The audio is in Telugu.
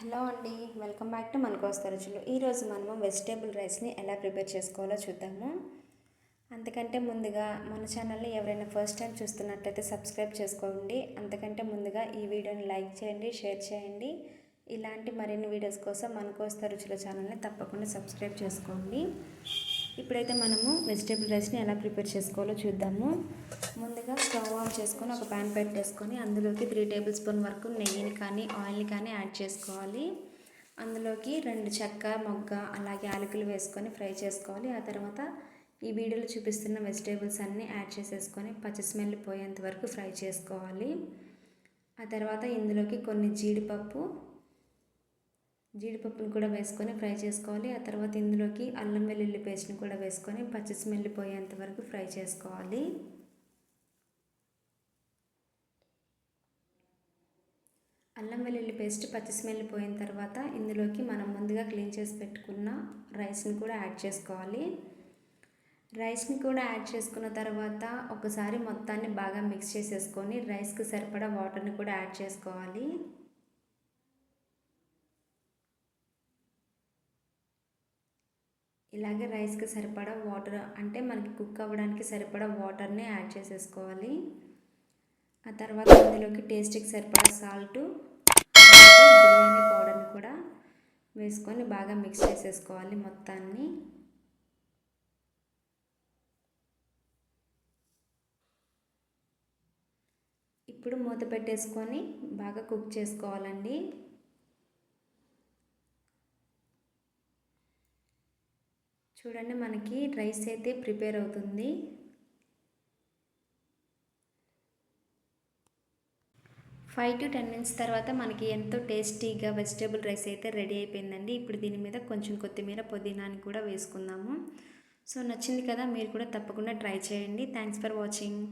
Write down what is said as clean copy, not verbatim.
హలో అండి, వెల్కమ్ బ్యాక్ టు మన కోస్తా రుచులు. ఈరోజు మనము వెజిటేబుల్ రైస్ని ఎలా ప్రిపేర్ చేసుకోవాలో చూద్దాము. అంతకంటే ముందుగా మన ఛానల్ని ఎవరైనా ఫస్ట్ టైం చూస్తున్నట్లయితే సబ్స్క్రైబ్ చేసుకోండి. అంతకంటే ముందుగా ఈ వీడియోని లైక్ చేయండి, షేర్ చేయండి. ఇలాంటి మరిన్ని వీడియోస్ కోసం మన కోస్తా రుచుల ఛానల్ని తప్పకుండా సబ్స్క్రైబ్ చేసుకోండి. ఇప్పుడైతే మనము వెజిటేబుల్ రైస్ని ఎలా ప్రిపేర్ చేసుకోవాలో చూద్దాము. ముందుగా స్టవ్ ఆన్ చేసుకొని ఒక ప్యాన్ పెట్టేసుకొని అందులోకి 3 టేబుల్ స్పూన్ వరకు నెయ్యిని కానీ ఆయిల్ని కానీ యాడ్ చేసుకోవాలి. అందులోకి 2 చెక్క మొగ్గ అలాగే యాలకులు వేసుకొని ఫ్రై చేసుకోవాలి. ఆ తర్వాత ఈ వీడియోలో చూపిస్తున్న వెజిటేబుల్స్ అన్నీ యాడ్ చేసేసుకొని పచ్చి స్మెల్ పోయేంత వరకు ఫ్రై చేసుకోవాలి. ఆ తర్వాత ఇందులోకి కొన్ని జీడిపప్పును కూడా వేసుకొని ఫ్రై చేసుకోవాలి. ఆ తర్వాత ఇందులోకి అల్లం వెల్లుల్లి పేస్ట్ని కూడా వేసుకొని పచ్చి స్మెల్ పోయేంత వరకు ఫ్రై చేసుకోవాలి. అల్లం వెల్లుల్లి పేస్ట్ పచ్చి స్మెల్ పోయిన తర్వాత ఇందులోకి మనం ముందుగా క్లీన్ చేసి పెట్టుకున్న రైస్ని కూడా యాడ్ చేసుకోవాలి. రైస్ని కూడా యాడ్ చేసుకున్న తర్వాత ఒకసారి మొత్తాన్ని బాగా మిక్స్ చేసేసుకొని రైస్కి సరిపడా వాటర్ని కూడా యాడ్ చేసుకోవాలి. ఇలాగే రైస్కి సరిపడా వాటర్ అంటే మనకి కుక్ అవ్వడానికి సరిపడా వాటర్ని యాడ్ చేసేసుకోవాలి. ఆ తర్వాత ఇందులోకి టేస్ట్కి సరిపడా సాల్ట్, బిర్యానీ పౌడర్ని కూడా వేసుకొని బాగా మిక్స్ చేసేసుకోవాలి మొత్తాన్ని. ఇప్పుడు మూత పెట్టేసుకొని బాగా కుక్ చేసుకోవాలండి. చూడండి, మనకి రైస్ అయితే ప్రిపేర్ అవుతుంది. ఫైవ్ టు 10 మినిట్స్ తర్వాత మనకి ఎంతో టేస్టీగా వెజిటేబుల్ రైస్ అయితే రెడీ అయిపోయిందండి. ఇప్పుడు దీని మీద కొంచెం కొత్తిమీర పుదీనాని కూడా వేసుకుందాము. సో నచ్చింది కదా, మీరు కూడా తప్పకుండా ట్రై చేయండి. Thanks for watching.